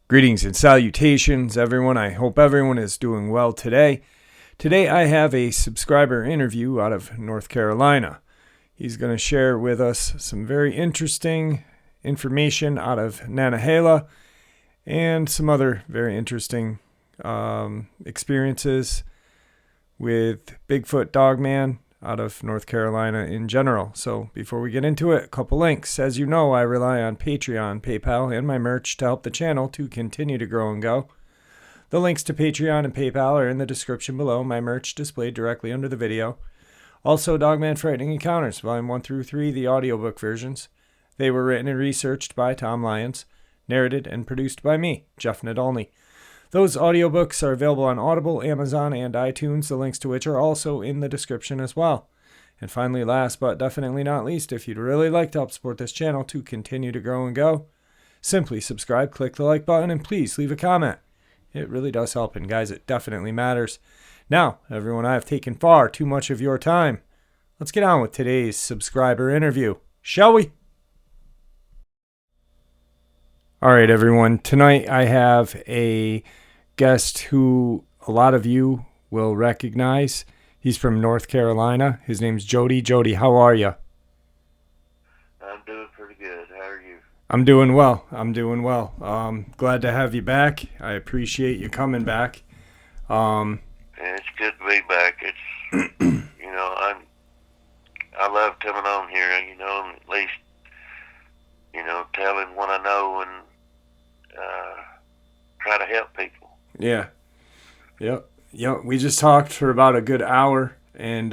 Greetings and salutations, everyone. I hope everyone is doing well today. Today I have a subscriber interview out of North Carolina. He's going to share with us some very interesting information out of Nantahala and some other very interesting experiences with Bigfoot Dogman out of North Carolina in general. So before we get into it, a couple links. As you know, I rely on Patreon, PayPal, and my merch to help the channel to continue to grow and go. The links to Patreon and PayPal are in the description below, my merch displayed directly under the video. Also, Dogman Frightening Encounters, Volume 1 through 3, the audiobook versions. They were written and researched by Tom Lyons, narrated and produced by me, Jeff Nadolny. Those audiobooks are available on Audible, Amazon, and iTunes, the links to which are also in the description as well. And finally, last but definitely not least, if you'd really like to help support this channel to continue to grow and go, simply subscribe, click the like button, and please leave a comment. It really does help, and guys, it definitely matters. Now, everyone, I have taken far too much of your time. Let's get on with today's subscriber interview, shall we? All right, everyone. Tonight I have a guest who a lot of you will recognize. He's from North Carolina. His name's Jody. Jody, how are you? I'm doing pretty good. How are you? I'm doing well. Glad to have you back. I appreciate you coming back. Yeah, it's good to be back. It's I love coming on here. And at least telling what I know and try to help people. Yeah. Yep. We just talked for about a good hour, and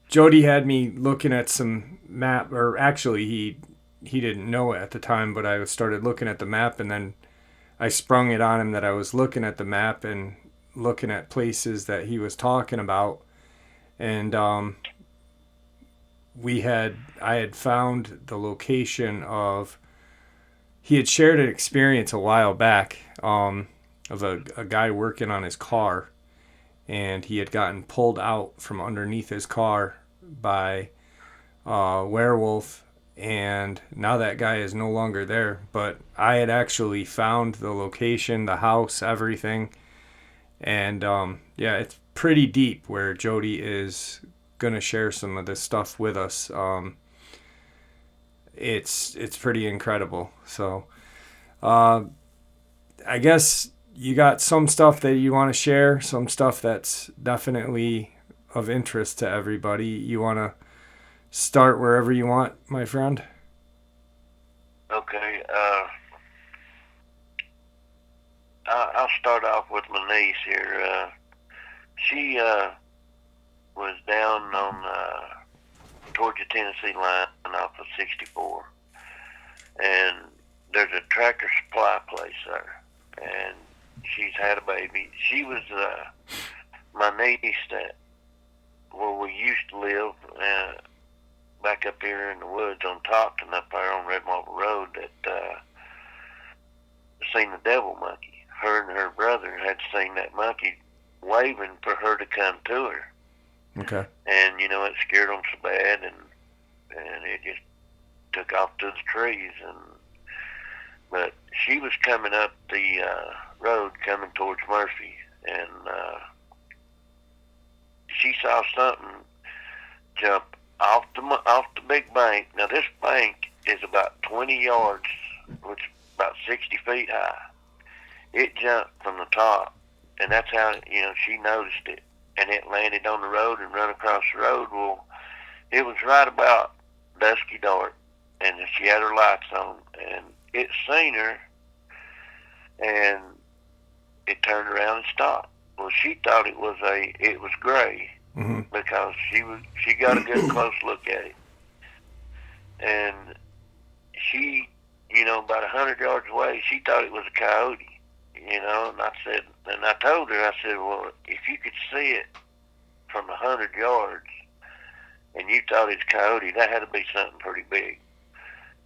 Jody had me looking at some map, or actually he didn't know it at the time, but I started looking at the map, and then I sprung it on him that I was looking at the map and looking at places that he was talking about, and I had found the location of. He had shared an experience a while back of a guy working on his car, and he had gotten pulled out from underneath his car by a werewolf, and now that guy is no longer there. But I had actually found the location, the house, everything, and it's pretty deep where Jody is going to share some of this stuff with us. It's pretty incredible. So I guess you got some stuff that you want to share, some stuff that's definitely of interest to everybody. You want to start wherever you want, my friend? Okay. I'll start off with my niece here. She was down on Georgia Tennessee line off of 64, and there's a Tractor Supply place there, and she's had a baby. She was my niece that where we used to live back up here in the woods on Topton up there on Red Marble Road that seen the devil monkey. Her and her brother had seen that monkey waving for her to come to her. Okay. And it scared them so bad, and it just took off to the trees. But she was coming up the road, coming towards Murphy, and she saw something jump off the big bank. Now this bank is about 20 yards, which is about 60 feet high. It jumped from the top, and that's how she noticed it. And it landed on the road and run across the road. Well, it was right about dusky dark, and she had her lights on, and it seen her, and it turned around and stopped. Well, she thought it was gray, mm-hmm. because she got a good close look at it, and she, about 100 yards away, she thought it was a coyote. And I told her, I said, well, if you could see it from 100 yards and you thought it's a coyote, that had to be something pretty big.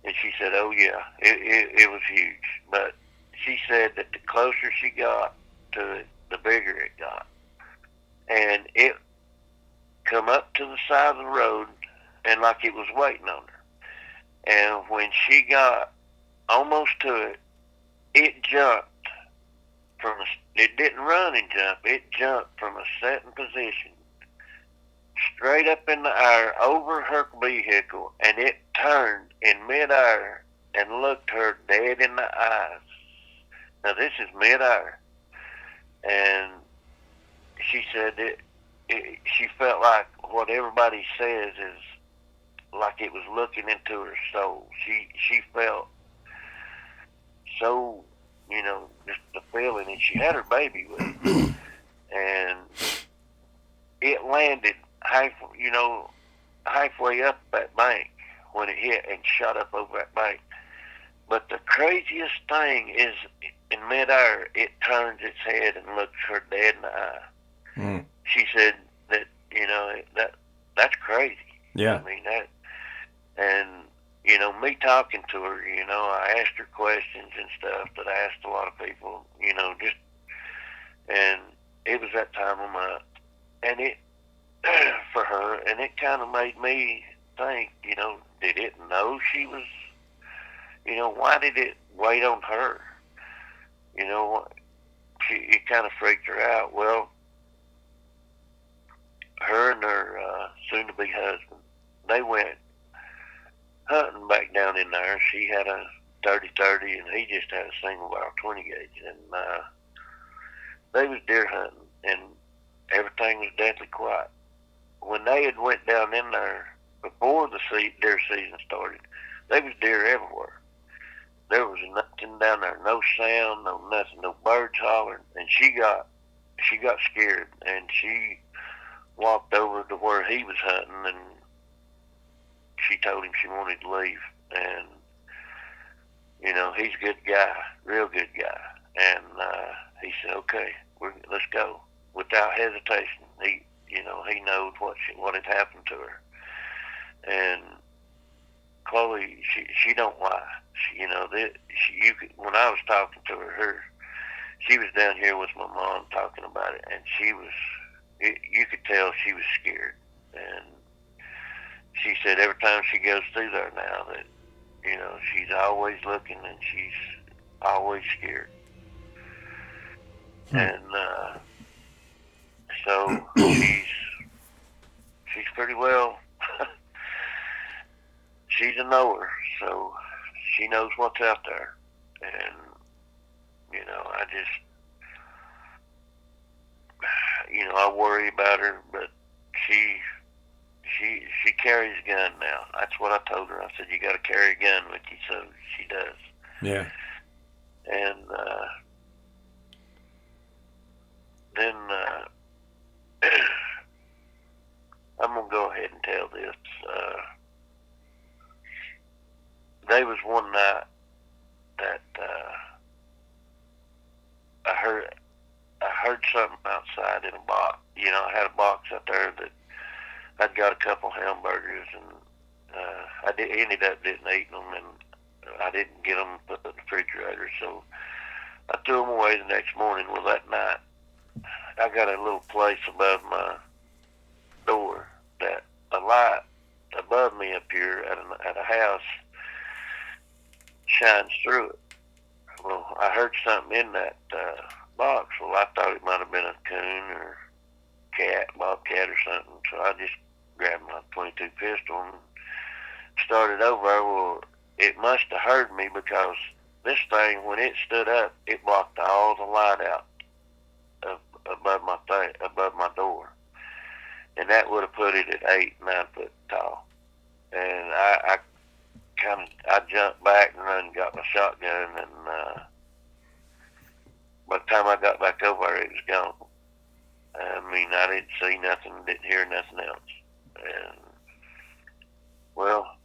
And she said, oh yeah, it was huge. But she said that the closer she got to it, the bigger it got. And it to the side of the road and like it was waiting on her. And when she got almost to it, it jumped it didn't run and jump. It jumped from a sitting position straight up in the air over her vehicle, and it turned in midair and looked her dead in the eyes. Now this is midair, and she said she felt like what everybody says is like it was looking into her soul. She felt so, just the feeling, and she had her baby with her, and it landed halfway up that bank when it hit and shot up over that bank. But the craziest thing is, in midair, it turns its head and looks her dead in the eye. Mm. She said that, that's crazy. Yeah. I mean, and, me talking to her, I asked her questions and stuff that I asked a lot of people, and it was that time of month. And it, for her, and it kind of made me think, did it know she was, why did it wait on her? It kind of freaked her out. Well, her and her soon-to-be husband, they went hunting back down in there. She had a 30-30, and he just had a single barrel 20 gauge, and they was deer hunting, and everything was deathly quiet. When they had went down in there before the deer season started, there was deer everywhere. There was nothing down there, no sound, no nothing, no birds hollering, and she got scared, and she walked over to where he was hunting, and she told him she wanted to leave. And he's a good guy, real good guy, and he said, okay, let's go. Without hesitation, he knows what had happened to her. And Chloe, she don't lie. When I was talking to her, she was down here with my mom talking about it, and you could tell she was scared. And she said every time she goes through there now that, she's always looking and she's always scared. And so she's pretty well, she's a knower, so she knows what's out there. And, I worry about her, but she carries a gun now. That's what I told her. I said, you got to carry a gun with you, so she does. Yeah. And then I'm going to go ahead and tell this. There was one night that I heard something outside in a box. I had a box out there that I'd got a couple hamburgers, and ended up didn't eat them, and I didn't get them put in the refrigerator, so I threw them away the next morning. Well, that night, I got a little place above my door that a light above me up here at a house shines through it. Well, I heard something in that box. Well, I thought it might have been a coon or bobcat or something, so I just grabbed my .22 pistol and started over. Well, it must have heard me, because this thing, when it stood up, it blocked all the light out above my door, and that would have put it at 8-9 foot tall. And I jumped back and got my shotgun, and by the time I got back over there, it was gone. I mean, I didn't see nothing, didn't hear nothing else. And, well,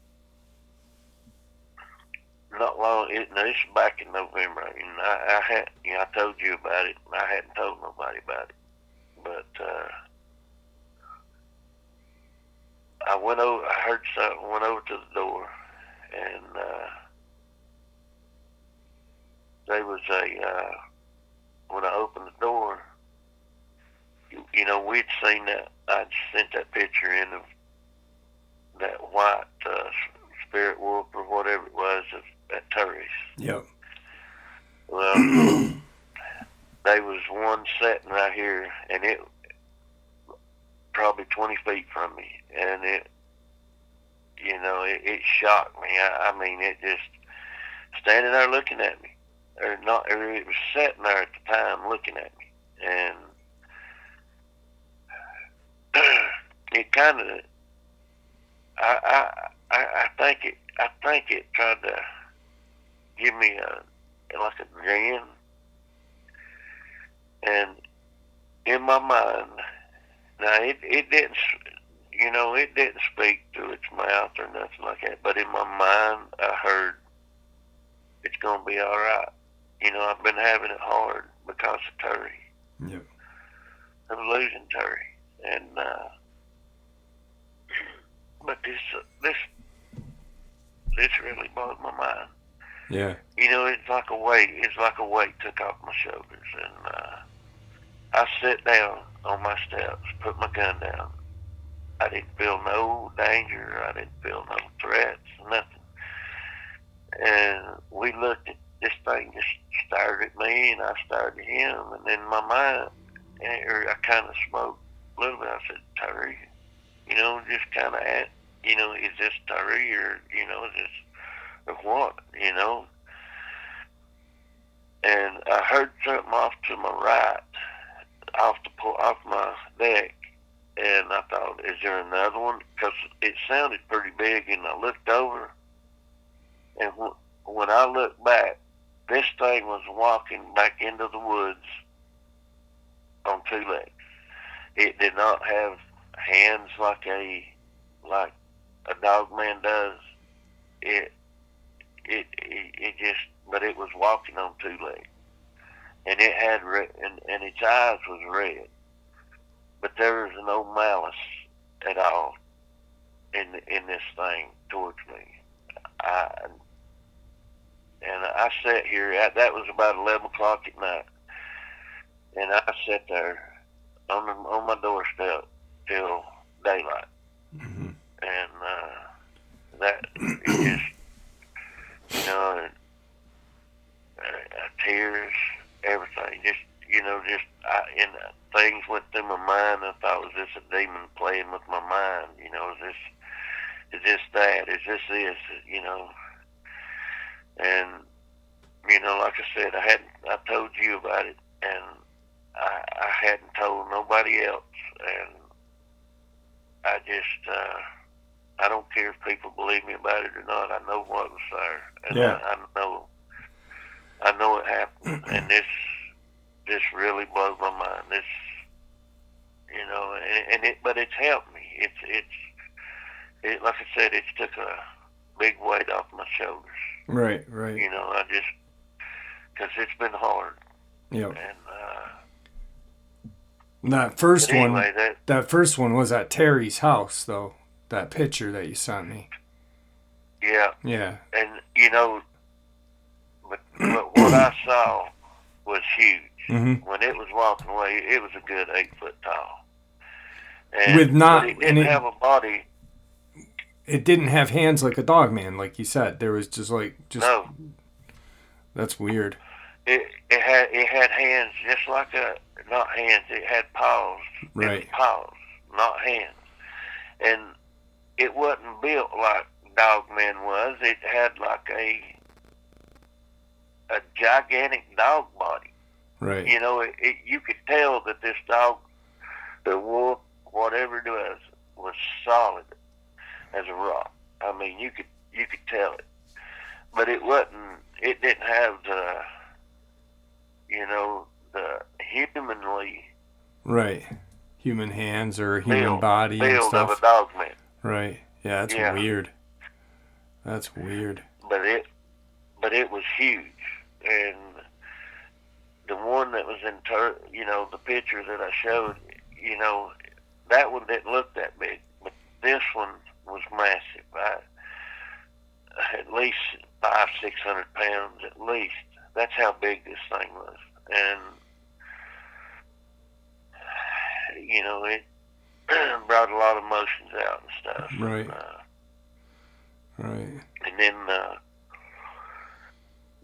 not long, this is back in November, and I told you about it, and I hadn't told nobody about it. But I heard something, went over to the door, and there was when I opened the door, we'd seen that. I'd sent that picture in of that white spirit wolf or whatever it was at Turris. Yep. Well, there was one sitting right here, and it probably 20 feet from me, and it shocked me. I mean, it just standing there looking at me, or not, or it was sitting there at the time looking at me, and it kind of, I think it tried to give me like a grin, and in my mind, now it didn't, it didn't speak through its mouth or nothing like that, but in my mind, I heard, it's gonna be all right. I've been having it hard because of Terry. Yep. I'm losing Terry, and but this really bothered my mind. Yeah. It's like a weight. It's like a weight took off my shoulders, and I sat down on my steps, put my gun down. I didn't feel no danger. I didn't feel no threats, nothing. And we looked at this thing, just stared at me, and I stared at him. And in my mind, I kind of smoked a little bit. I said, Terry, just kind of is this Terry, or, is this, or what, And I heard something off to my right, off my deck. And I thought, is there another one? Because it sounded pretty big, and I looked over, and when I looked back, this thing was walking back into the woods on two legs. It did not have hands like a Dogman does. It just, but it was walking on two legs, and it had and its eyes was red. But there was no malice at all in this thing towards me. And I sat here. That was about 11 o'clock at night, and I sat there on my doorstep till daylight. Mm-hmm. And that it just, tears, everything. Just and things went through my mind. I thought, was this a demon playing with my mind? Is this that? Is this this? And like I said, I told you about it, and I hadn't told nobody else, and I just I don't care if people believe me about it or not. I know what was there, and yeah. I know it happened, and this really blows my mind. This, but it's helped me. It like I said, it's took a big weight off my shoulders. Right. I just, because it's been hard. Yep. And that first anyway, one, that first one was at Terry's house, though. That picture that you sent me. Yeah. Yeah. And but what I saw was huge. Mm-hmm. When it was walking away, it was a good 8 foot tall. And But it didn't have a body. It didn't have hands like a Dogman, like you said. There was just no. That's weird. It had hands just like not hands. It had paws. Right. It was paws, not hands. And it wasn't built like Dogman was. It had like a gigantic dog body. Right. You could tell that this dog, the wolf, whatever it was solid as a rock. I mean, you could tell it, but it wasn't. It didn't have the humanly human hands or human body and build stuff. of a Dogman. Right. Yeah, that's weird. That's weird. But it was huge, and the one that was in the picture that I showed, that one didn't look that big, but this one was massive. At least 500-600 pounds at least. That's how big this thing was. And it brought a lot of emotions out and stuff. Right. Right. And then,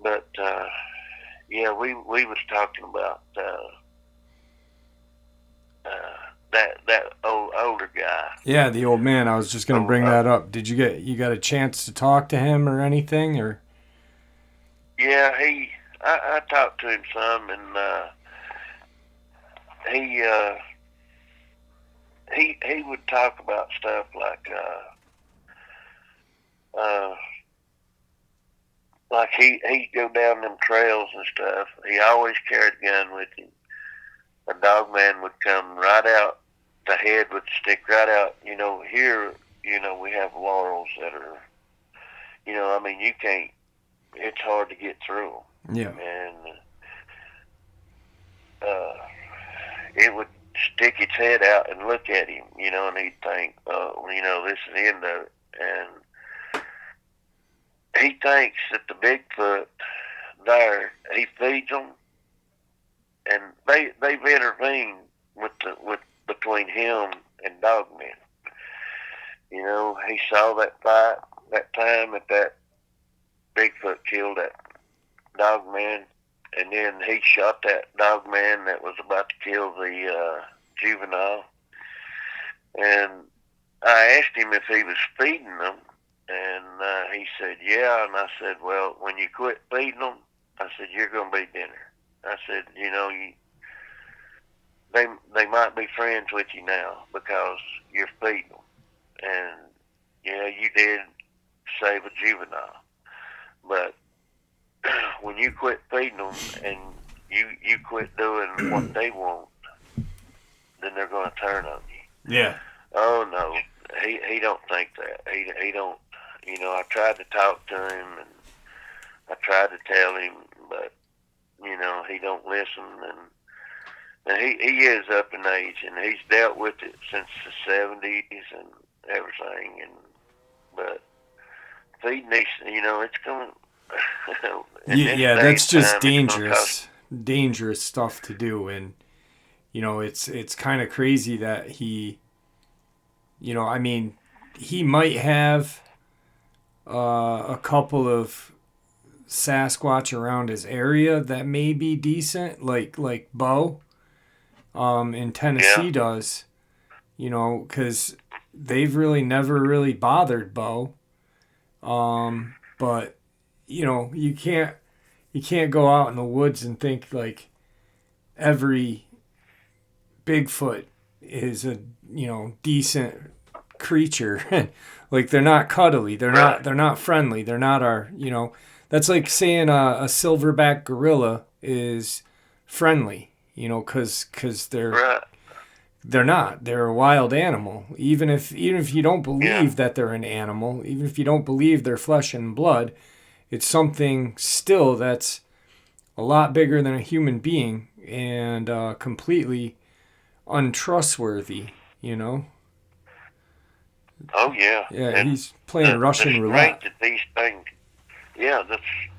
but yeah, we was talking about that older guy. Yeah, the old man. I was just gonna bring that up. Did you got a chance to talk to him or anything, or? Yeah, I talked to him some, and he would talk about stuff like he'd go down them trails and stuff. He always carried a gun with him. A dog man would come right out. The head would stick right out. Here, we have laurels that are, you can't. It's hard to get through them. Yeah. And it would stick its head out and look at him, and he'd think, this is the end of it. And he thinks that the Bigfoot there, he feeds them, and they've intervened with between him and Dogman. He saw that fight that time that Bigfoot killed that Dogman, and then he shot that Dogman that was about to kill the juvenile. And I asked him if he was feeding them, and he said, yeah. And I said, well, when you quit feeding them, I said, you're going to be dinner. I said, they might be friends with you now because you're feeding them. And, you did save a juvenile. But when you quit feeding them and you quit doing what they want, then they're going to turn on you. Yeah. Oh, no. He don't think that. He don't, I tried to talk to him, and I tried to tell him, but, he don't listen. And he is up in age, and he's dealt with it since the 70s and everything. But feeding these, it's going yeah, that's just dangerous stuff to do. And, it's kind of crazy that he might have a couple of Sasquatch around his area that may be decent, like Bo in Tennessee does, because they've really never really bothered Bo. But you can't go out in the woods and think like every Bigfoot is a decent creature. Like they're not cuddly, they're not friendly, they're not our that's like saying a silverback gorilla is friendly, because they're not. They're a wild animal. Even if you don't believe that they're an animal, even if you don't believe they're flesh and blood, it's something still that's a lot bigger than a human being and completely untrustworthy, Oh, yeah. Yeah, and he's playing Russian roulette.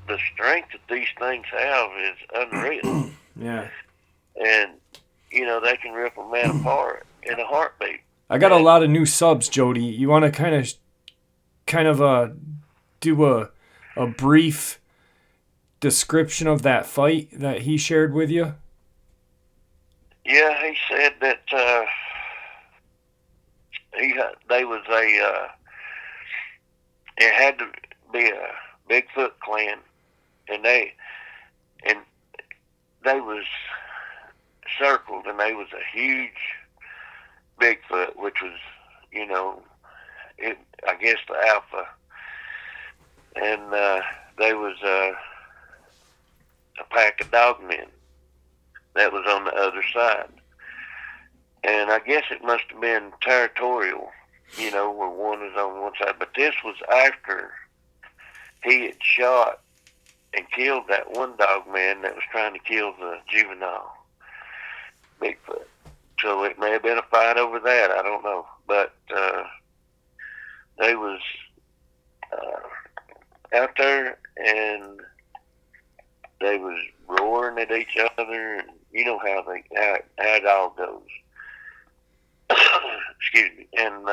The strength that these things have is unreal. Yeah. And, they can rip a man apart in a heartbeat. I got a lot of new subs, Jody. You want to kind of do a brief description of that fight that he shared with you? Yeah, he said that it had to be a Bigfoot clan, and they was circled, and they was a huge Bigfoot, which was, I guess the alpha, and they was a pack of dogmen that was on the other side. And I guess it must have been territorial, where one is on one side. But this was after he had shot and killed that one dog man that was trying to kill the juvenile Bigfoot. So it may have been a fight over that. I don't know. But they was out there, and they was roaring at each other, and you know how it all goes. and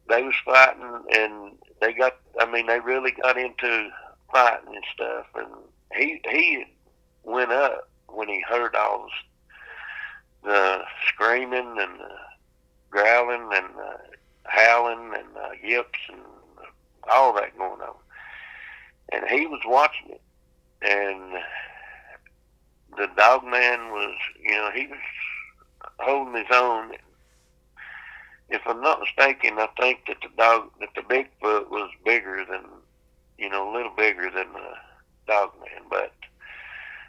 they was fighting, and they really got into fighting and stuff, and he went up when he heard all the screaming and the growling and howling and yips and all that going on, and he was watching it, and the Dogman was, he was holding his own. If I'm not mistaken, I think that the Bigfoot was bigger than, a little bigger than the Dogman, but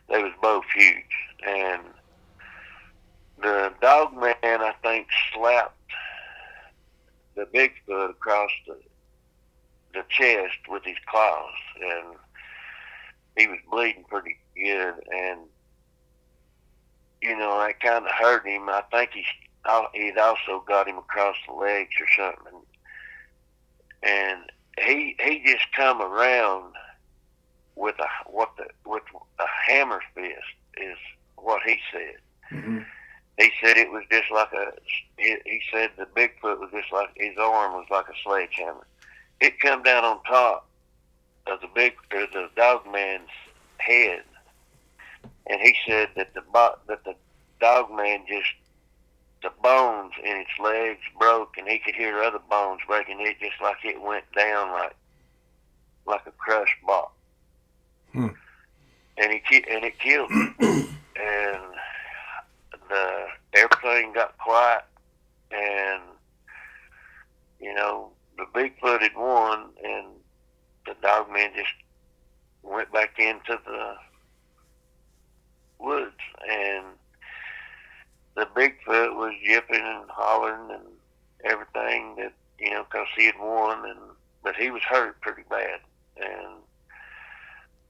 they was both huge. And the Dogman, I think, slapped the Bigfoot across the chest with his claws, and he was bleeding pretty good, and that kind of hurt him. I think he'd also got him across the legs or something, and he just come around with a hammer fist, is what he said. Mm-hmm. He said it was just like he said the Bigfoot was just like, his arm was like a sledgehammer. It come down on top of the Dogman's head, and he said that the Dogman the bones in its legs broke, and he could hear other bones breaking. It just like it went down like a crushed box. Hmm. And it killed him. And everything got quiet, and the Bigfoot had won, and the Dogman just went back into the woods, and the Bigfoot was yipping and hollering and everything that, because he had won, but he was hurt pretty bad. And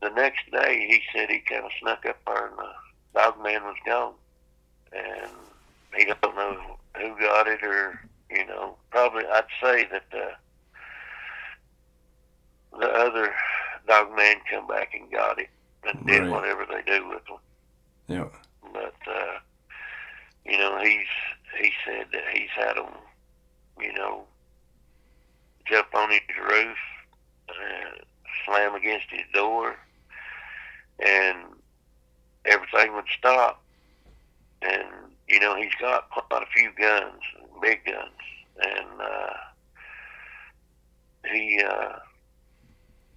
the next day, he said he kind of snuck up there, and the Dogman was gone. And he don't know who got it, or, probably I'd say that the other Dogman come back and got it and did whatever they do with them. Yeah. But, he said that he's had them, jump on his roof, slam against his door, and everything would stop. And, he's got quite a few guns, big guns, and he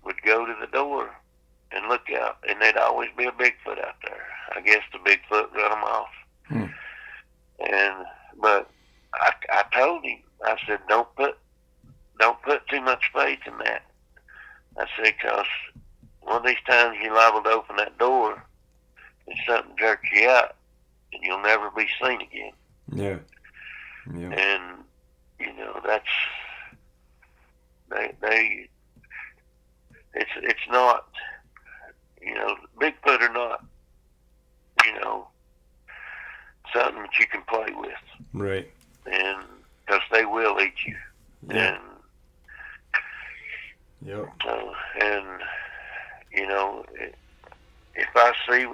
would go to the door and look out, and there'd always be a Bigfoot out there. I guess the Bigfoot run him off. Hmm. But I told him, I said, don't put too much faith in that. I said, because one of these times you're liable to open that door and something jerks you out, and you'll never be seen again. Yeah. Yeah. And that's it's not, Bigfoot are not, something that you can play with. Right. And because they will eat you. Yeah. And yep. If I see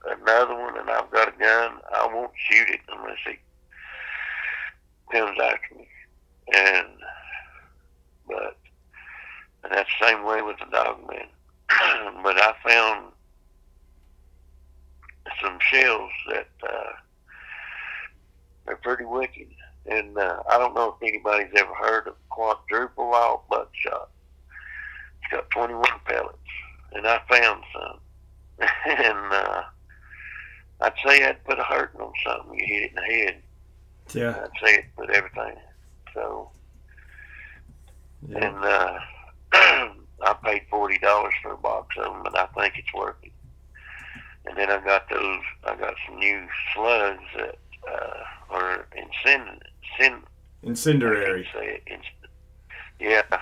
another one and I've got a gun, I won't shoot it unless he comes after me. And that's the same way with the Dogman. But I found some shells that they're pretty wicked. And I don't know if anybody's ever heard of quadruple all buckshot. It's got 21 pellets, and I found some. And I'd say I'd put a hurting on something. You hit it in the head. Yeah. I'd say it put everything. So, Yeah. and I paid $40 for a box of them, and I think it's worth it. And then I got some new slugs that are Incendiary. Yeah.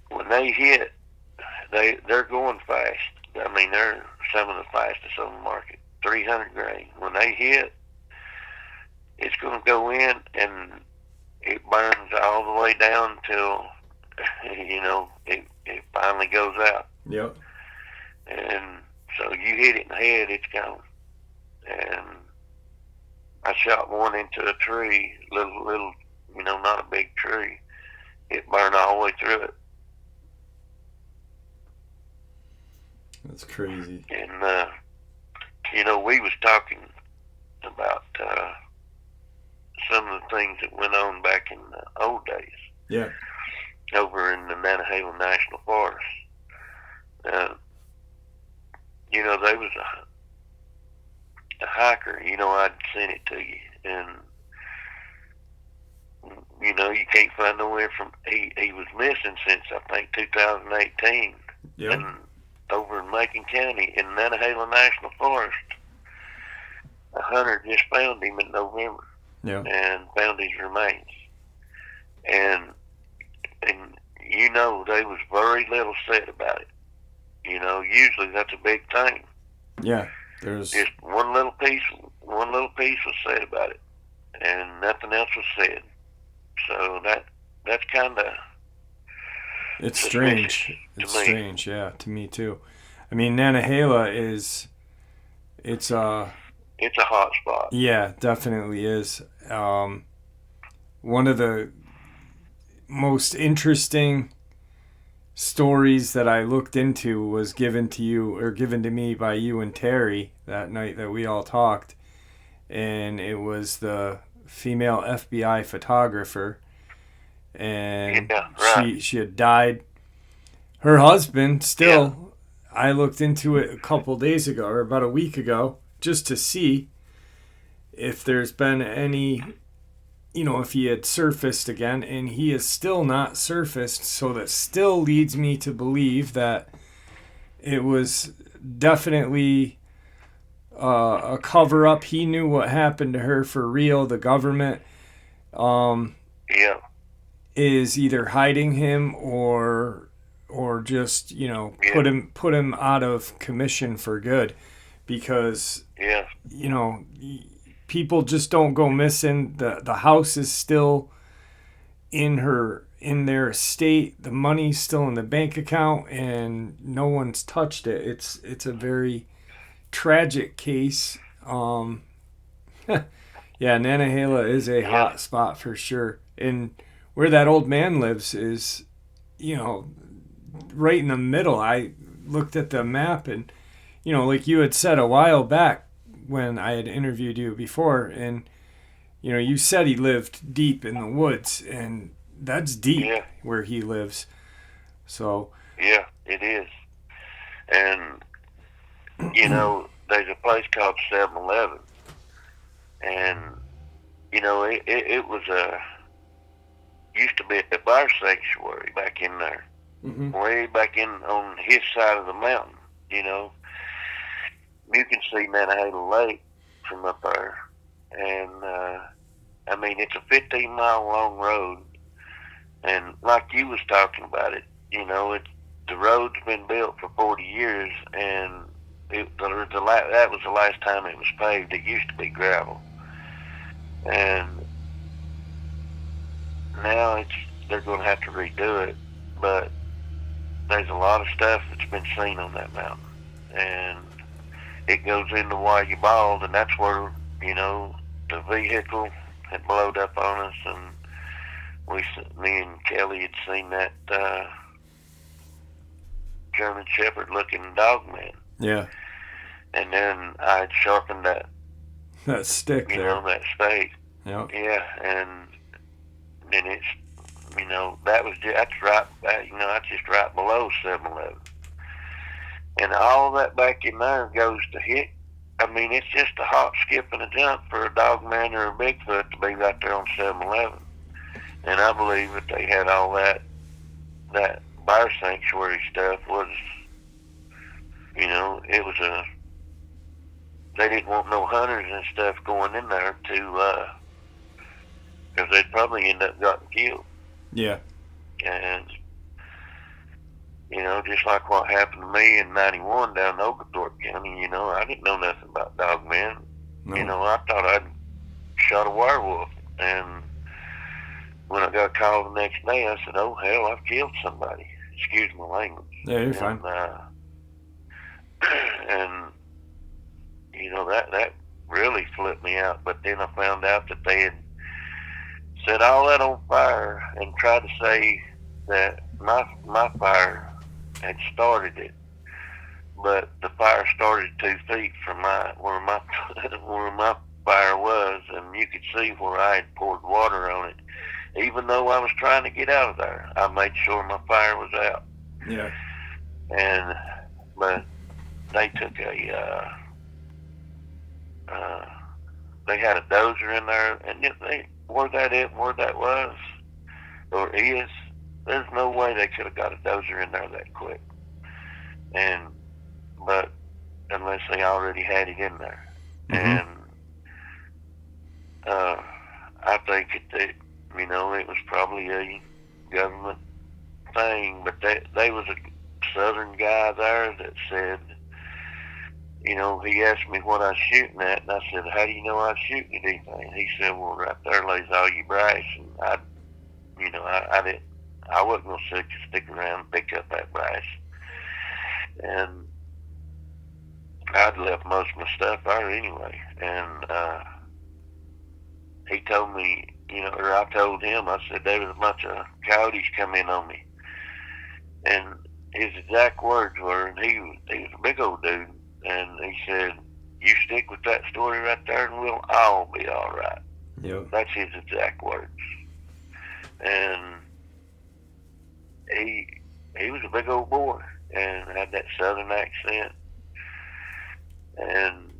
When they hit, they're going fast. I mean, they're some of the fastest on the market. 300 grain. When they hit, it's going to go in, and it burns all the way down till it finally goes out. Yep. And so you hit it in the head, it's gone. And I shot one into a tree, little, not a big tree. It burned all the way through it. That's crazy. And, we was talking about some of the things that went on back in the old days. Yeah. Over in the Nantahala National Forest. There was a hiker, I'd sent it to you. And, you can't find nowhere from, he was missing since, I think, 2018. Yeah. And over in Macon County, in Nantahala National Forest, a hunter just found him in November. Yeah. And found his remains. And they was very little said about it. Usually that's a big thing. Yeah. There's just one little piece was said about it, and nothing else was said. So that's kind of it's strange. It's strange, yeah, to me too. I mean, Nantahala it's a hot spot. Yeah, definitely is. One of the most interesting stories that I looked into was given to me by you and Terry that night that we all talked, and it was the female FBI photographer, and yeah, right. she had died. Her husband still. Yeah. I looked into it a couple days ago, or about a week ago, just to see if there's been any, if he had surfaced again, and he has still not surfaced, so that still leads me to believe that it was definitely a cover-up. He knew what happened to her for real. The government is either hiding him or just, put him out of commission for good, because people just don't go missing. The house is still in their estate. The money's still in the bank account, and no one's touched it. It's a very tragic case. Nantahala is a hot spot for sure. And where that old man lives is, right in the middle. I looked at the map, and like you had said a while back when I had interviewed you before, and you said he lived deep in the woods, and that's deep where he lives. So yeah, it is. And there's a place called 7-Eleven, and it was used to be a bar sanctuary back in there. Mm-hmm. Way back on his side of the mountain. You can see Nantahala Lake from up there, and it's a 15-mile long road, and like you was talking about it, the road's been built for 40 years, and that was the last time it was paved. It used to be gravel, and now they're going to have to redo it, but there's a lot of stuff that's been seen on that mountain, and it goes into Why You Bald, and that's where, the vehicle had blowed up on us, and me and Kelly had seen that German Shepherd looking Dogman. Yeah. And then I had sharpened that stick there. That stake. Yeah. Yeah, and then it's, that's right, that's just right below 7-Eleven. And all that back in there goes to hit. It's just a hop, skip, and a jump for a Dogman or a Bigfoot to be right there on 7-Eleven. And I believe that they had all that bar sanctuary stuff was, it was they didn't want no hunters and stuff going in there because they'd probably end up getting killed. Yeah. And, just like what happened to me in 91 down in Oglethorpe County, I didn't know nothing about Dogman. No. I thought I'd shot a werewolf. And when I got a call the next day, I said, oh, hell, I've killed somebody. Excuse my language. Yeah, you're fine. And that really flipped me out. But then I found out that they had set all that on fire and tried to say that my fire had started it. But the fire started 2 feet from where my where my fire was, and you could see where I had poured water on it. Even though I was trying to get out of there, I made sure my fire was out. Yeah. But they took they had a dozer in there, and where that was or is, there's no way they could have got a dozer in there that quick. But unless they already had it in there, and I think it was probably a government thing, but they was a southern guy there that said, he asked me what I was shooting at, and I said, how do you know I was shooting at anything? He said, well, right there lays all your brass, and I wasn't going to stick around and pick up that brass. And I'd left most of my stuff there anyway, and he told me, or I told him, I said, there was a bunch of coyotes come in on me. And his exact words were, and he was a big old dude, and he said, you stick with that story right there and we'll all be all right. Yep. That's his exact words. And he was a big old boy and had that southern accent. And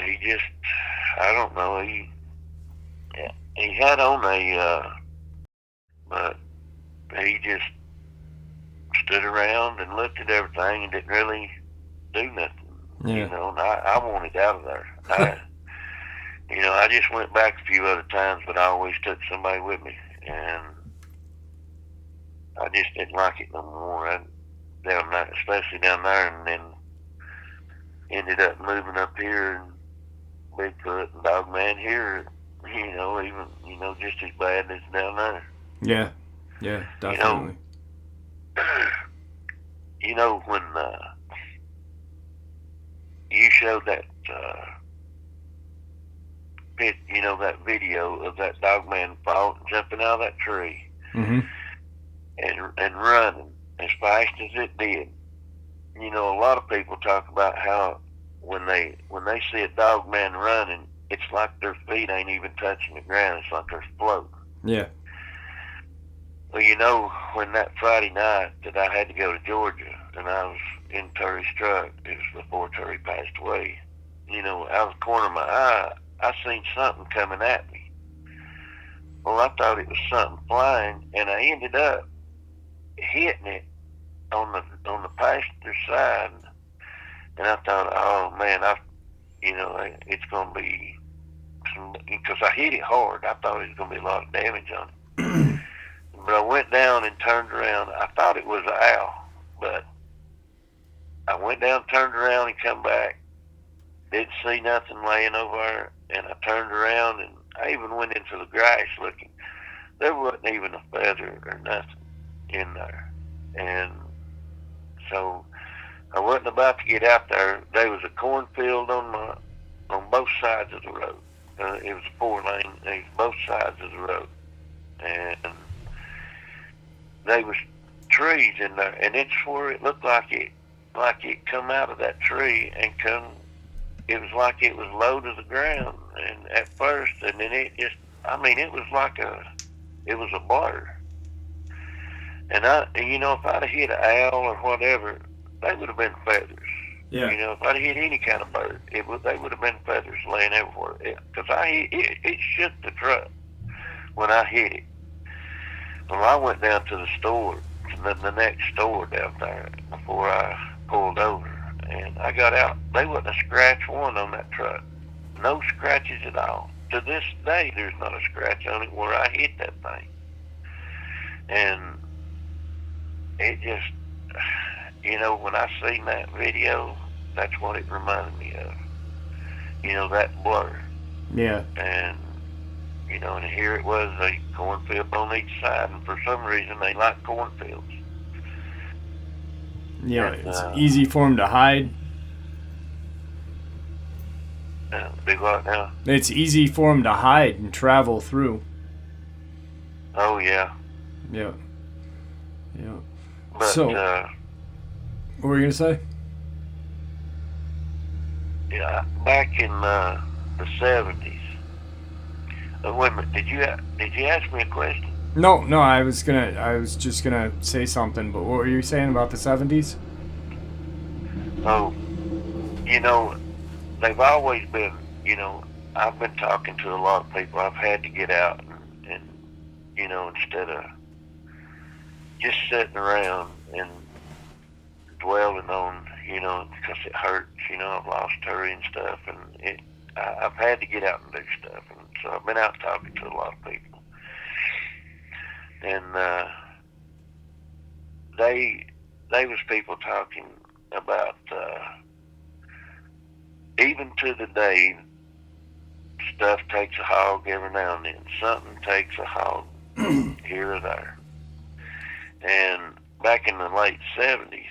he just, I don't know, he had on but he just stood around and looked at everything and didn't really do nothing. Yeah. And I wanted out of there. I just went back a few other times, but I always took somebody with me, and I just didn't like it no more. Down there, especially down there, and then ended up moving up here, and Bigfoot and Dogman here, even just as bad as down there. Yeah, definitely. When you showed that that video of that Dogman jumping out of that tree, and running as fast as it did. A lot of people talk about how when they see a Dogman running, it's like their feet ain't even touching the ground. It's like they're floating. Yeah. Well, when that Friday night that I had to go to Georgia, and I was in Terry's truck, it was before Terry passed away, out of the corner of my eye, I seen something coming at me. Well, I thought it was something flying, and I ended up hitting it on the passenger side, and I thought, oh man, it's gonna be because I hit it hard. I thought it was gonna be a lot of damage on it. But I went down and turned around. I thought it was an owl, but I went down, turned around, and come back. Didn't see nothing laying over there, and I turned around, and I even went into the grass looking. There wasn't even a feather or nothing in there. And so I wasn't about to get out there. There was a cornfield on both sides of the road. It was a 4-lane. There was both sides of the road, and there was trees in there, and it's where it looked like it come out of that tree and come. It was like it was low to the ground, and at first, and then it just. It was like it was a blur. And if I'd have hit an owl or whatever, they would have been feathers. Yeah. If I'd have hit any kind of bird, they would have been feathers laying everywhere. Because it shook the truck when I hit it. Well, I went down to the store, to the next store down there, before I pulled over, and I got out. They wasn't a scratch one on that truck. No scratches at all. To this day, there's not a scratch on it where I hit that thing. And it just, when I seen that video, that's what it reminded me of. That blur. Yeah. And, and here it was, a cornfield on each side, and for some reason they like cornfields. Yeah, it's easy for them to hide. Big what now? It's easy for them to hide and travel through. Oh yeah, Yeah. Yeah. but So, what were you gonna say? yeah, back in the 70s. Wait a minute, did you ask me a question? No, no. I was just gonna say something. But what were you saying about the '70s? Oh, you know, they've always been, I've been talking to a lot of people. I've had to get out and instead of just sitting around and dwelling on, because it hurts, I've lost her and stuff, and I've had to get out and do stuff, and so I've been out talking to a lot of people, and they was people talking about even to the day, stuff takes a hog every now and then. Something takes a hog here or there. And back in the late 70s,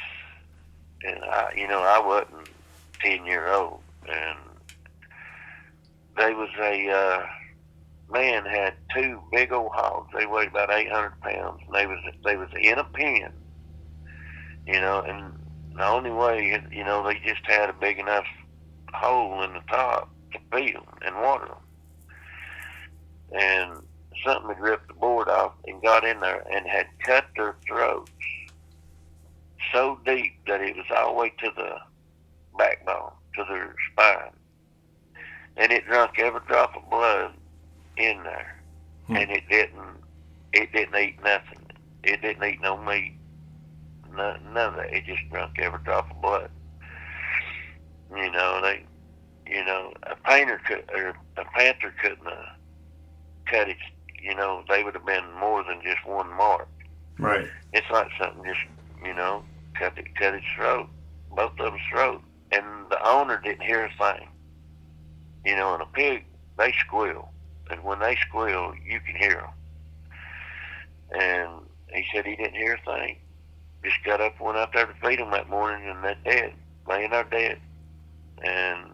and I wasn't 10-year old, and there was a man had two big old hogs. They weighed about 800 pounds, and they was in a pen, and the only way, they just had a big enough hole in the top to feed them and water them. And something had ripped the board off and got in there and had cut their throats so deep that it was all the way to the backbone, to their spine. And it drunk every drop of blood in there. And it didn't eat nothing. It didn't eat no meat. None of that. It just drunk every drop of blood. A painter or a panther couldn't have cut its, they would have been more than just one mark. Right. It's like something just, cut its throat, both of them's throat. And the owner didn't hear a thing. And a pig, they squeal. And when they squeal, you can hear them. And he said he didn't hear a thing. Just got up, went out there to feed them that morning, and they're dead, laying there dead. And,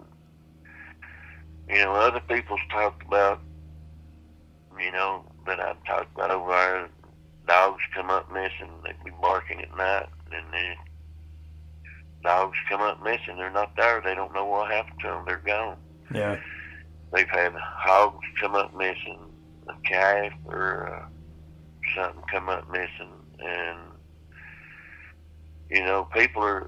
other people's talked about, that I've talked about over there, dogs come up missing, they'd be barking at night, and then dogs come up missing, they're not there, they don't know what happened to them, they're gone. Yeah. They've had hogs come up missing, a calf or something come up missing, and, people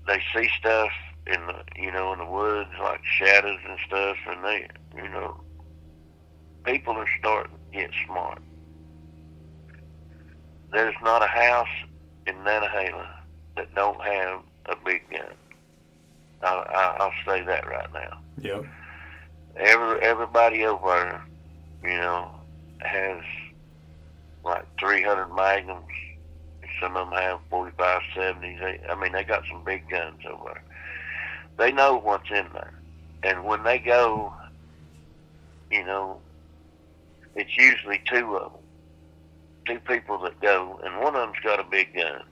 they see stuff in the woods, like shadows and stuff, and people are starting to get smart. There's not a house in Nantahala that don't have a big gun. I'll say that right now. Yep. Everybody over there, has like 300 Magnums. Some of them have 45 70s. They got some big guns over there. They know what's in there. And when they go, it's usually two of them. Two people that go, and one of them's got a big gun,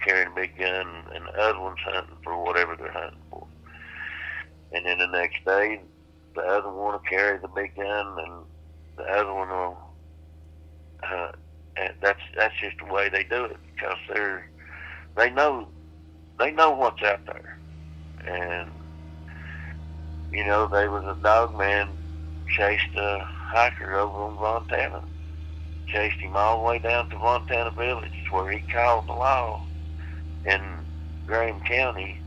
carrying a big gun, and the other one's hunting for whatever they're hunting for. And then the next day, the other one will carry the big gun, and the other one will hunt. And that's just the way they do it, because they know what's out there. And there was a Dogman chased a hiker over in Montana, chased him all the way down to Montana Village, where he called the law in Graham County,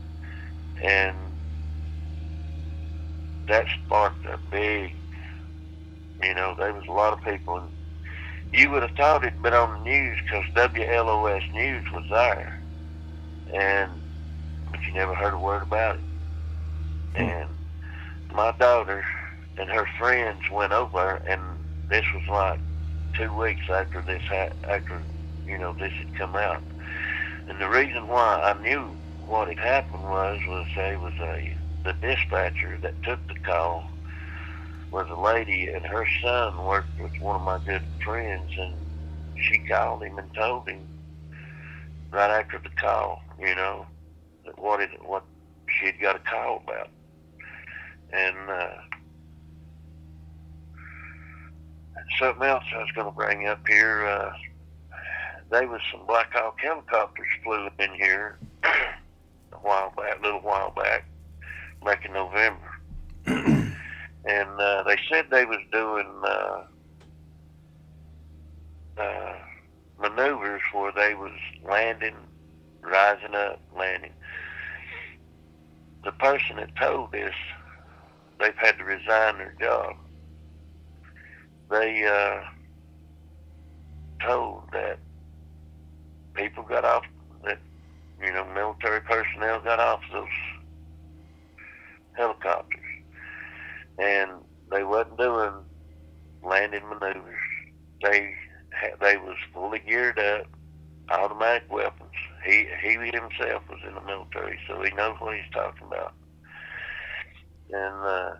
and that sparked a big, there was a lot of people, and you would have thought it'd been on the news because WLOS News was there, but you never heard a word about it. And my daughter and her friends went over, and this was like 2 weeks after this this had come out. And the reason why I knew what had happened was the dispatcher that took the call was a lady, and her son worked with one of my good friends, and she called him and told him right after the call, that what she had got a call about. And something else I was going to bring up here. There was some Black Hawk helicopters flew in here a little while back in November, and they said they was doing maneuvers where they was landing, rising up, landing. The person that told this, they've had to resign their job. They told that people got off, that military personnel got off those helicopters, and they wasn't doing landing maneuvers. They was fully geared up, automatic weapons. He himself was in the military, so he knows what he's talking about. And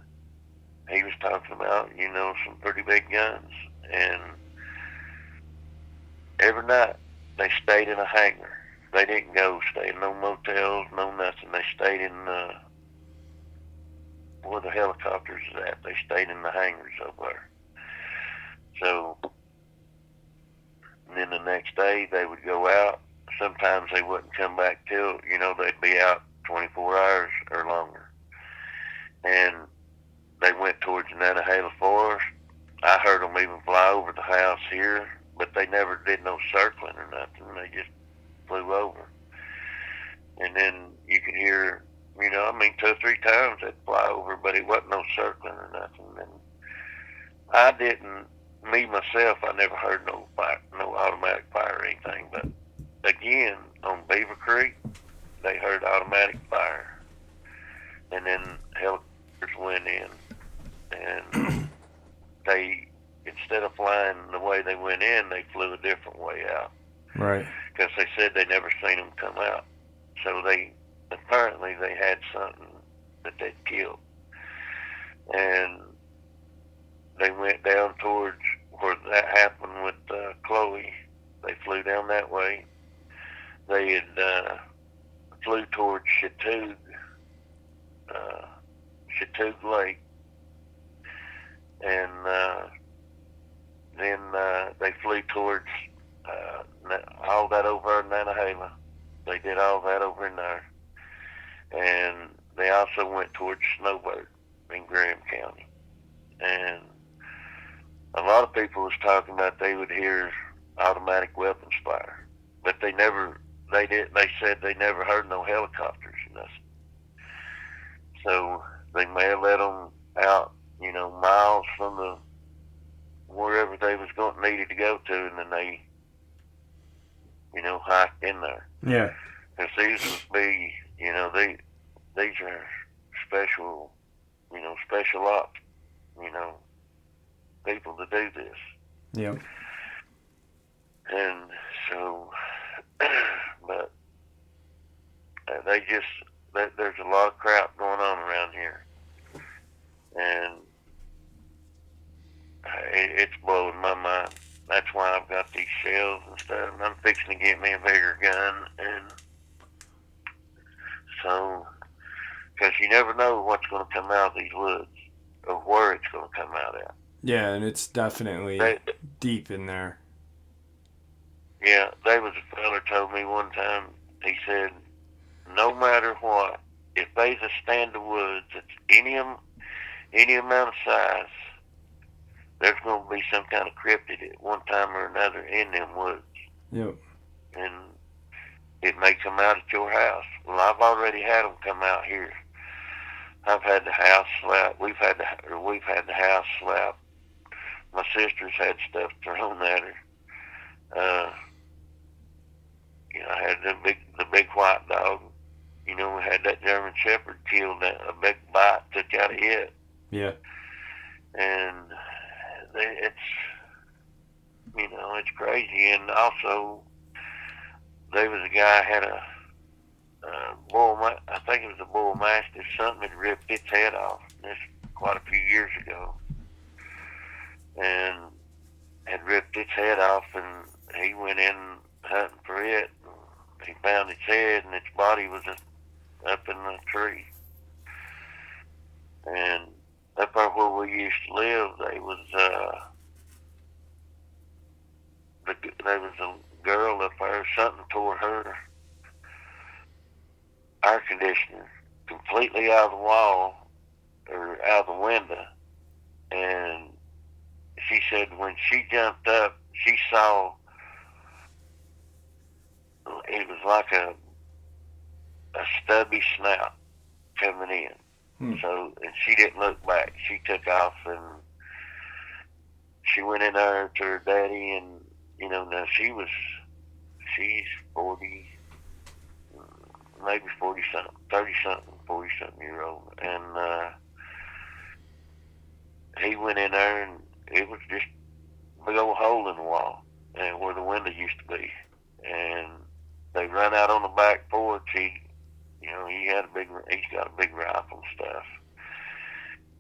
he was talking about, some pretty big guns. And every night they stayed in a hangar. They didn't go stay in no motels, no nothing. They stayed in where the helicopters is at. They stayed in the hangars over there. So then the next day they would go out. Sometimes they wouldn't come back till, they'd be out 24 hours or longer. And they went towards the Nantahala forest. I heard them even fly over the house here, but they never did no circling or nothing. They just flew over. And then you could hear, 2 or 3 times they'd fly over, but it wasn't no circling or nothing. And me myself, I never heard no automatic fire or anything. But again, on Beaver Creek, they heard automatic fire. And then helicopters went in, and they, instead of flying the way they went in, they flew a different way out. Right. Because they said they never seen them come out. So apparently they had something that they'd killed. And they went down towards where that happened with Chloe. They flew down that way. They had flew towards Chatoog Lake. And then they flew towards all that over in Nantahala. They did all that over in there. And they also went towards Snowbird in Graham County. And a lot of people was talking about they would hear automatic weapons fire. But they said they never heard no helicopters or nothing. So they may have let them out, miles from wherever they was needed to go to, and then they, hiked in there. Yeah. Because these would be, these are special, special ops, people to do this. Yeah. And so, but there's a lot of crap going on around here. And it's blowing my mind. That's why I've got these shells and stuff. And I'm fixing to get me a bigger gun. And so, because you never know what's going to come out of these woods or where it's going to come out at. Yeah, and it's definitely deep in there. Yeah, there was a fella told me one time, he said, no matter what, if there's a stand of woods that's any amount of size, there's going to be some kind of cryptid at one time or another in them woods. Yep. And it may come out at your house. Well, I've already had them come out here. I've had the house slapped. We've had the house slapped. My sister's had stuff thrown at her. I had the big white dog. We had that German Shepherd killed, a big bite took out of it. Yeah. And it's crazy. And also, there was a guy had a bull. I think it was a bull mastiff. Something had ripped its head off. This quite a few years ago, and had ripped its head off. And he went in hunting for it. He found its head, and its body was up in the tree. And up there where we used to live, they was there was a girl up there. Something tore her air conditioner completely out of the wall or out of the window, and she said when she jumped up, she saw it was like a stubby snout coming in. So, and she didn't look back. She took off and she went in there to her daddy, and now she's 40, maybe 40 something, 30 something, 40 something year old, and he went in there and it was just a big old hole in the wall, and where the window used to be, and they run out on the back porch. He's got a big rifle and stuff,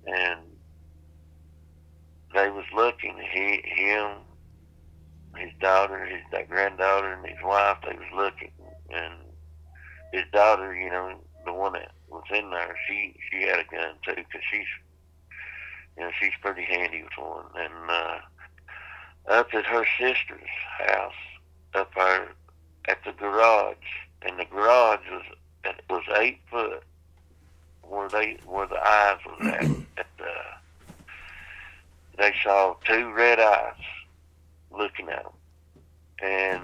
and they was looking. Him, his daughter, that granddaughter, and his wife. They was looking, and his daughter, the one that was in there, she had a gun too, because she's pretty handy with one. And up at her sister's house, up there at the garage, and the garage was 8 foot where the eyes was at they saw 2 red eyes looking at them, and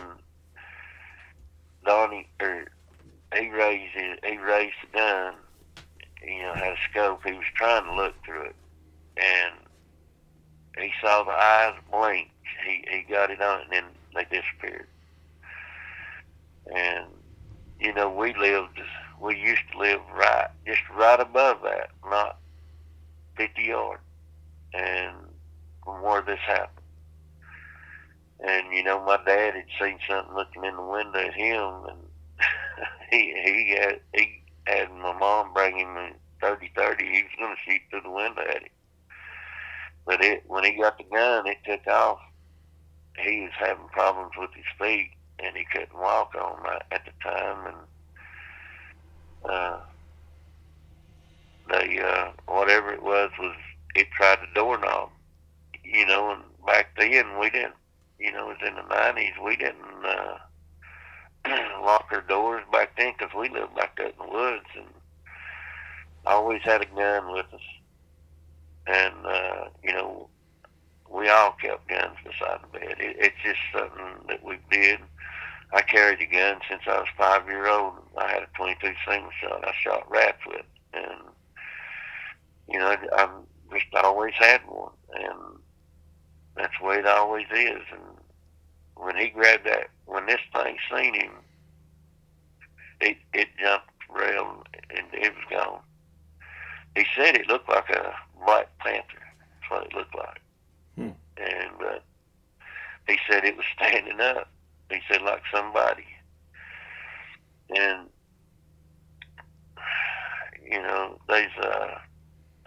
Donnie, he raised the gun, had a scope. He was trying to look through it, and he saw the eyes blink. He got it on, and then they disappeared. And we used to live just right above that, not 50 yards, and from where this happened. And my dad had seen something looking in the window at him, and he had my mom bring him a 30-30. He was going to shoot through the window at him, but when he got the gun, it took off. He was having problems with his feet, and he couldn't walk on right at the time, and whatever it was it tried the doorknob, and back then we didn't, it was in the 90s, we didn't lock our doors back then, because we lived back there in the woods, and I always had a gun with us, and we all kept guns beside the bed. It's just something that we did. I carried a gun since I was 5 years old. I had a 22 single shot. I shot rats with, and I've just always had one, and that's the way it always is. And when he grabbed that, when this thing seen him, it jumped the rail and it was gone. He said it looked like a Black Panther. That's what it looked like. And he said it was standing up. He said like somebody. And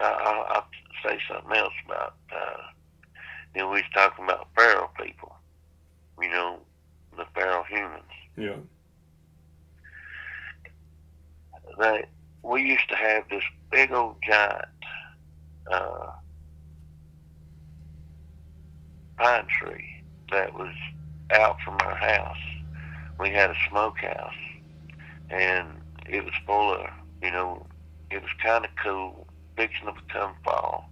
I'll say something else about we was talking about feral people. The feral humans. Yeah. We used to have this big old giant pine tree that was out from our house. We had a smokehouse, and it was full of, it was kind of cool, fixing to become fall,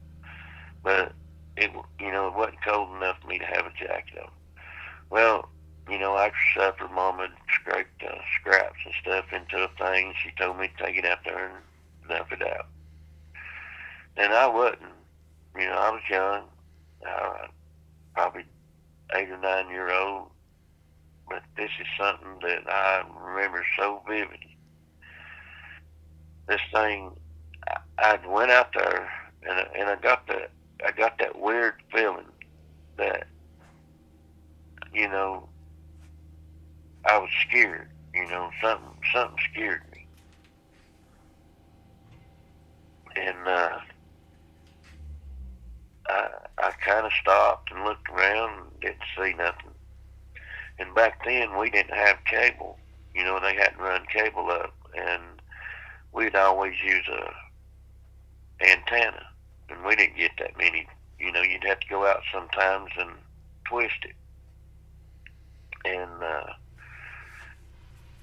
but it wasn't cold enough for me to have a jacket on. Well, after supper, Mama scraped scraps and stuff into a thing. She told me to take it out there and dump it out. And I wasn't. I was young, probably 8 or 9 years old. But this is something that I remember so vividly. This thing, I went out there, and I got that weird feeling that, I was scared. Something scared me. And I kind of stopped and looked around and didn't see nothing. And back then we didn't have cable. They hadn't run cable up, and we'd always use a antenna, and we didn't get that many. You'd have to go out sometimes and twist it.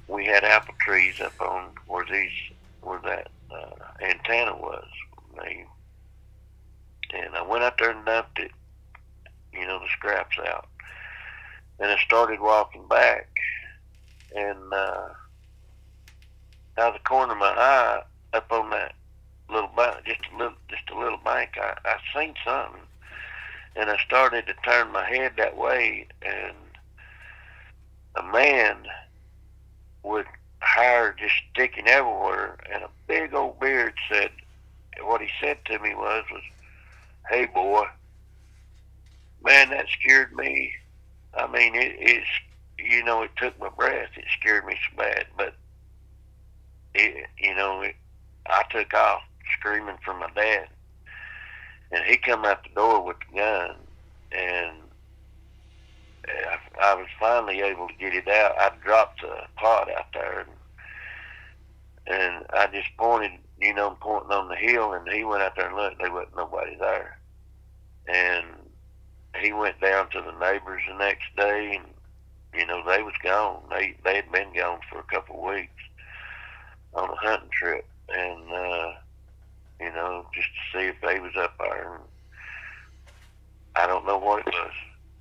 we had apple trees up on where that antenna was. They, and I went out there and dumped it, the scraps out. And I started walking back, and out of the corner of my eye, up on that little bank, just a little bank, I seen something, and I started to turn my head that way, and a man with hair just sticking everywhere, and a big old beard said, what he said to me was, "Hey boy," man, that scared me. I mean, it took my breath. It scared me so bad, but I took off screaming for my dad, and he come out the door with the gun, and I was finally able to get it out. I dropped the pot out there, and I just pointing on the hill, and he went out there and looked. There wasn't nobody there, and he went down to the neighbors the next day, and they was gone. They had been gone for a couple of weeks on a hunting trip, and just to see if they was up there. And I don't know what it was.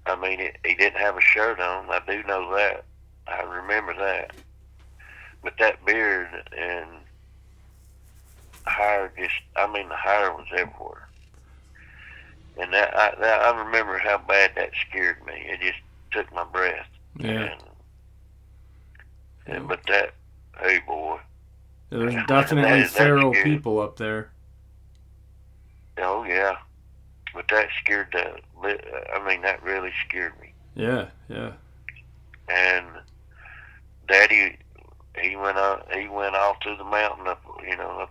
I mean, he didn't have a shirt on. I do know that. I remember that. But that beard and hair the hair was everywhere. And I remember how bad that scared me. It just took my breath. Yeah. But that, hey boy. There's definitely feral scary. people up there. Oh yeah. But that that really scared me. Yeah, yeah. And Daddy, he went off to the mountain up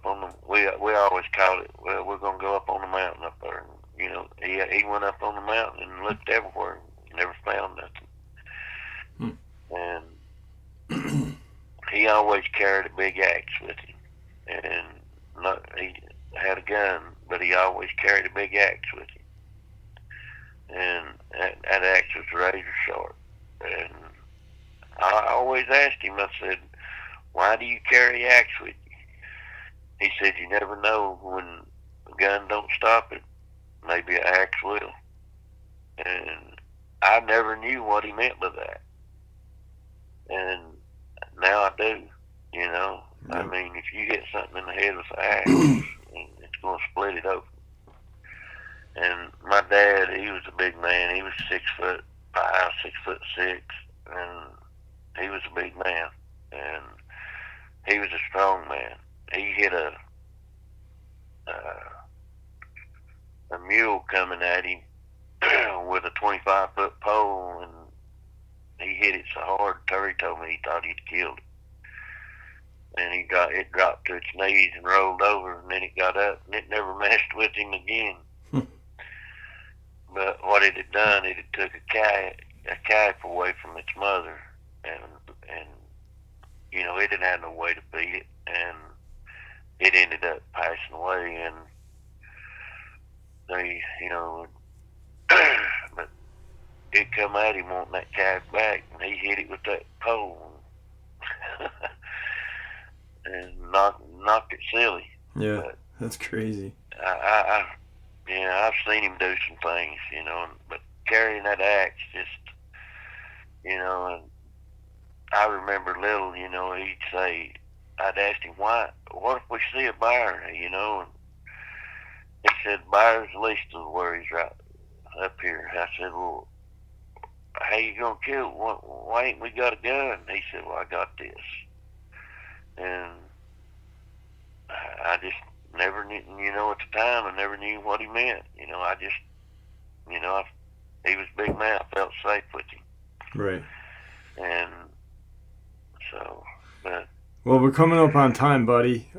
on the, we always called it, well, we're gonna go up on the mountain up there. And, he went up on the mountain and looked everywhere, and never found nothing. And he always carried a big axe with him, and he had a gun, but he always carried a big axe with him. And that axe was razor sharp. And I always asked him, I said, "Why do you carry axe with you?" He said, "You never know when a gun don't stop it. Maybe an axe will." And I never knew what he meant by that. And now I do, Yeah. I mean, if you hit something in the head with an axe, it's going to split it open. And my dad, he was a big man. He was 6'5", 6'6", and he was a big man. And he was a strong man. He hit a mule coming at him with a 25-foot pole, and he hit it so hard, Terry told me he thought he'd killed it. And it dropped to its knees and rolled over, and then it got up, and it never messed with him again. But what it had done, it had took a calf away from its mother, and it didn't have no way to feed it, and it ended up passing away. And they, but it come at him wanting that calf back, and he hit it with that pole and knocked it silly. Yeah, but that's crazy. I've seen him do some things, but carrying that axe, just, and I remember little, he'd say, I'd ask him, what if we see a bear, and he said, "Bear's least of the worries right up here." I said, "Well, how you gonna kill it? Why ain't we got a gun?" He said, "Well, I got this." And I just never knew, at the time, I never knew what he meant. I just, he was a big man. I felt safe with him. Right. And so, but. Well, we're coming up on time, buddy.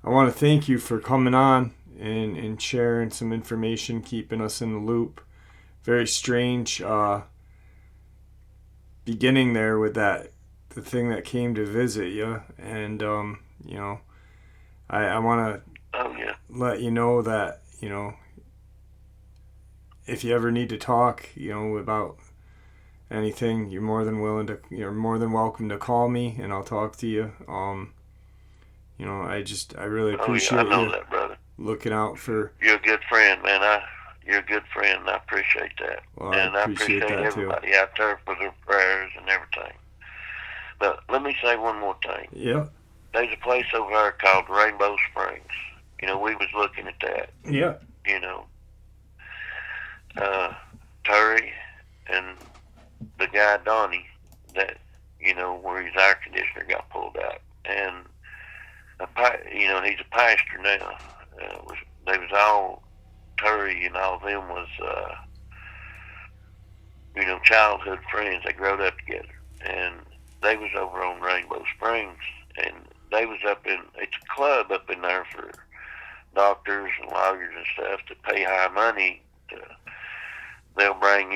I want to thank you for coming on and sharing some information, keeping us in the loop. Very strange beginning there with the thing that came to visit you. And, I want to let you know that, if you ever need to talk, about anything, you're more than welcome to call me, and I'll talk to you. I really Oh yeah, I appreciate know you that, brother. looking out for. You're a good friend, man. You're a good friend, and I appreciate that. Well, I And I appreciate appreciate that too. everybody out there for their prayers and everything. But let me say one more thing. Yeah. There's a place over there called Rainbow Springs. We was looking at that. Yeah. You know, Terry and the guy Donnie, that where his air conditioner got pulled out, and he's a pastor now. They was all Terry and all of them was childhood friends. They growed up together, and they was over on Rainbow Springs, and they was it's a club up in there for doctors and lawyers and stuff to pay high money. They'll bring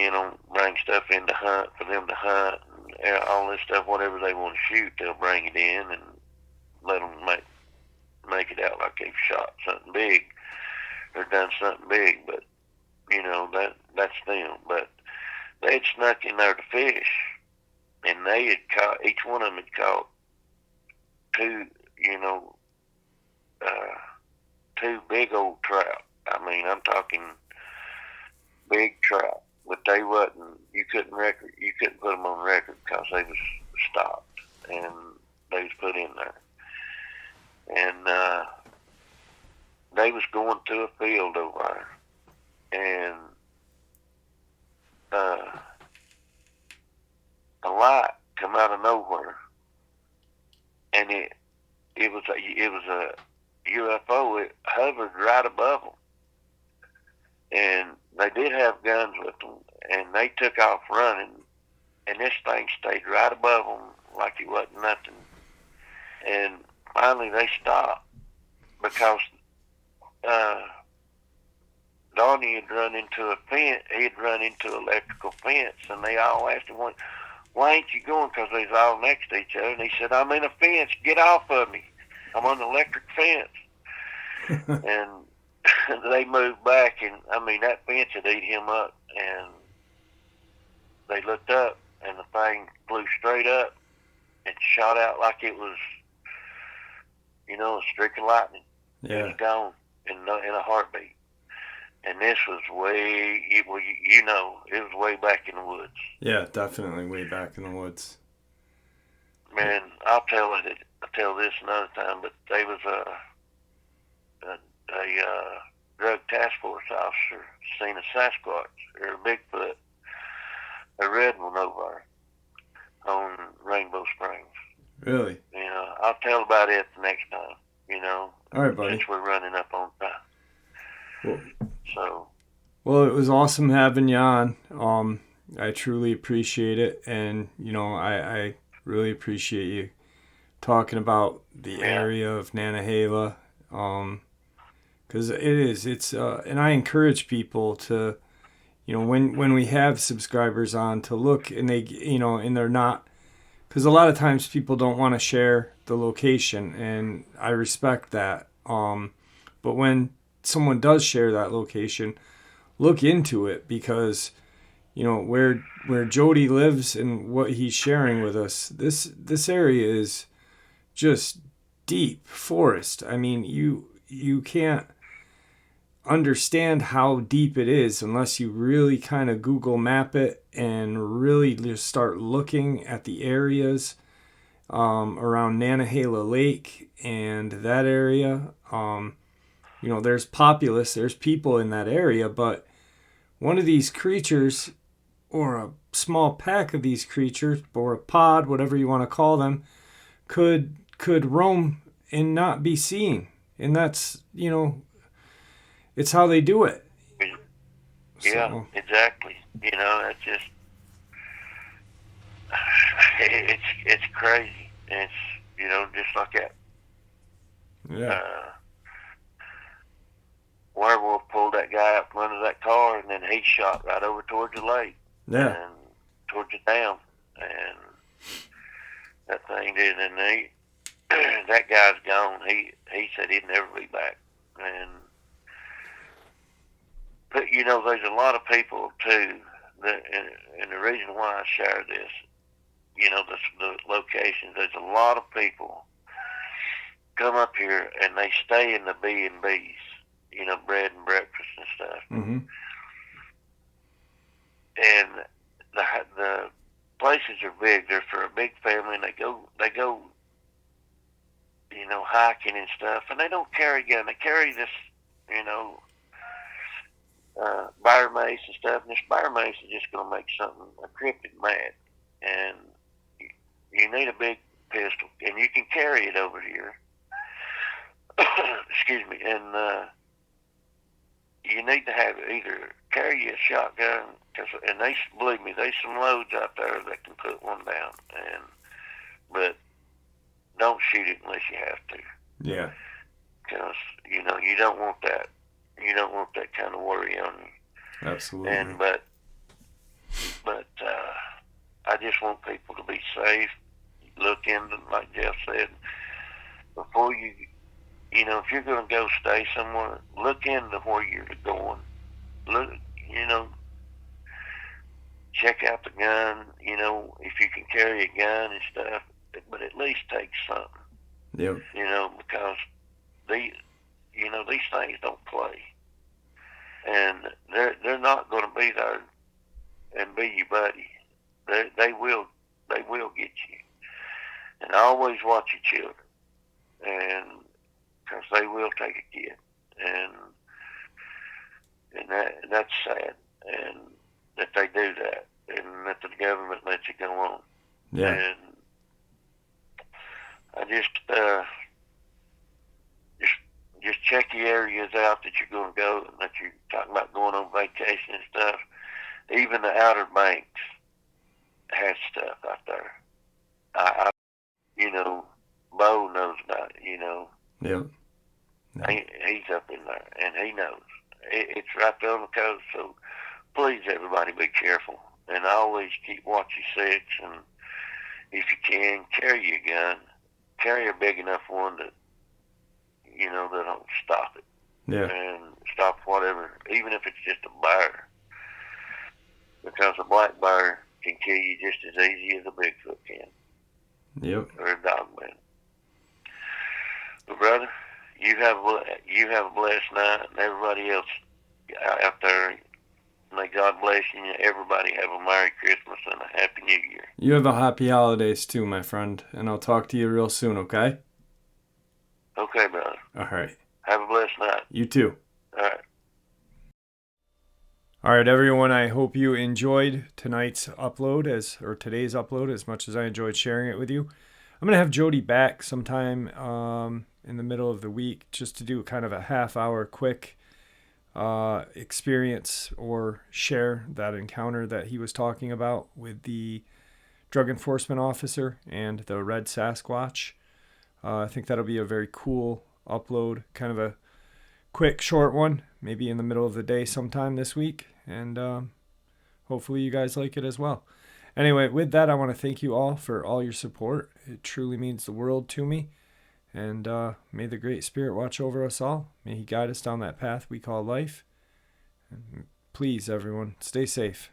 stuff in to hunt for them to hunt, and all this stuff, whatever they want to shoot, they'll bring it in and let them make it out like they've shot something big or done something big. But that's them. But they had snuck in there to fish, and they had caught, each one of them had caught two big old trout. I mean, I'm talking big trout, but they wasn't. You couldn't put them on record because they was stopped and they was put in there. And they was going through a field over there, and a light come out of nowhere, and it was a UFO. It hovered right above them, and they did have guns with them, and they took off running, and this thing stayed right above them like it wasn't nothing. And finally they stopped because Donnie had run into a fence. He had run into an electrical fence, and they all asked him, why ain't you going? Because they was all next to each other. And he said, I'm in a fence. Get off of me. I'm on the electric fence. And they moved back, and I mean, that fence had ate him up. And they looked up, and the thing flew straight up and shot out like it was, a streak of lightning. Yeah. It was gone in a heartbeat. And this was it was way back in the woods. Yeah, definitely way back in the woods. Man, I'll tell this another time, but they was a drug task force officer seen a Sasquatch or a Bigfoot, a red one over there on Rainbow Springs. Really? I'll tell about it the next time. All right, buddy. Since we're running up on time. Well, it was awesome having you on. I truly appreciate it, and I really appreciate you talking about the area of Nantahala, because and I encourage people to, when we have subscribers on, to look, and they, and they're not, because a lot of times people don't want to share the location, and I respect that. But when someone does share that location, look into it, because where Jody lives and what he's sharing with us, this area is just deep forest. I mean, you can't understand how deep it is unless you really kind of Google map it and really just start looking at the areas around Nantahala Lake and that area. There's people in that area, but one of these creatures, or a small pack of these creatures, or a pod, whatever you want to call them, could roam and not be seen. And that's, it's how they do it. Yeah, so. Exactly. It's just, it's crazy. It's, just like that. Yeah. Werewolf pulled that guy up from under that car, and then he shot right over towards the lake. Yeah. And towards the dam. And that thing did. And that guy's gone. He said he'd never be back. But there's a lot of people too and the reason why I share this, the locations, there's a lot of people come up here and they stay in the B&Bs, bread and breakfast and stuff. Mm-hmm. And the places are big. They're for a big family, and they go, hiking and stuff. And they don't carry a gun. They carry this, buyer mace and stuff. And this buyer mace is just going to make a cryptid mad. And you need a big pistol, and you can carry it over here. Excuse me. And you need to have either carry a shotgun, and believe me, there's some loads out there that can put one down, but don't shoot it unless you have to. Yeah. Because you don't want that. You don't want that kind of worry on you. Absolutely. And but I just want people to be safe. Look into, like Jeff said, before you. If you're going to go stay somewhere, look into where you're going. Look, check out the gun, if you can carry a gun and stuff, but at least take something. Yep. Because these things don't play. And they're not going to be there and be your buddy. They will get you. And always watch your children. And because they will take a kid, and that's sad, and that they do that, and that the government lets it go on. Yeah. And I just check the areas out that you're going to go, and that you're talking about going on vacation and stuff. Even the Outer Banks has stuff out there. Bo knows about it. Yep. He's up in there, and he knows. It's right there on the coast, so please, everybody, be careful. And always watch your six, and if you can, carry your gun. Carry a big enough one that, that'll stop it. Yeah. And stop whatever, even if it's just a bear. Because a black bear can kill you just as easy as a Bigfoot can. Yep. Or a Dogman. But brother, you have a blessed night, and everybody else out there, may God bless you, and everybody have a Merry Christmas and a Happy New Year. You have a happy holidays too, my friend, and I'll talk to you real soon, okay? Okay, brother. All right. Have a blessed night. You too. All right. All right, everyone, I hope you enjoyed today's upload as much as I enjoyed sharing it with you. I'm going to have Jody back sometime in the middle of the week just to do kind of a half-hour quick experience or share that encounter that he was talking about with the drug enforcement officer and the red Sasquatch. I think that'll be a very cool upload, kind of a quick, short one, maybe in the middle of the day sometime this week, and hopefully you guys like it as well. Anyway, with that, I want to thank you all for all your support. It truly means the world to me. And may the Great Spirit watch over us all. May He guide us down that path we call life. And please, everyone, stay safe.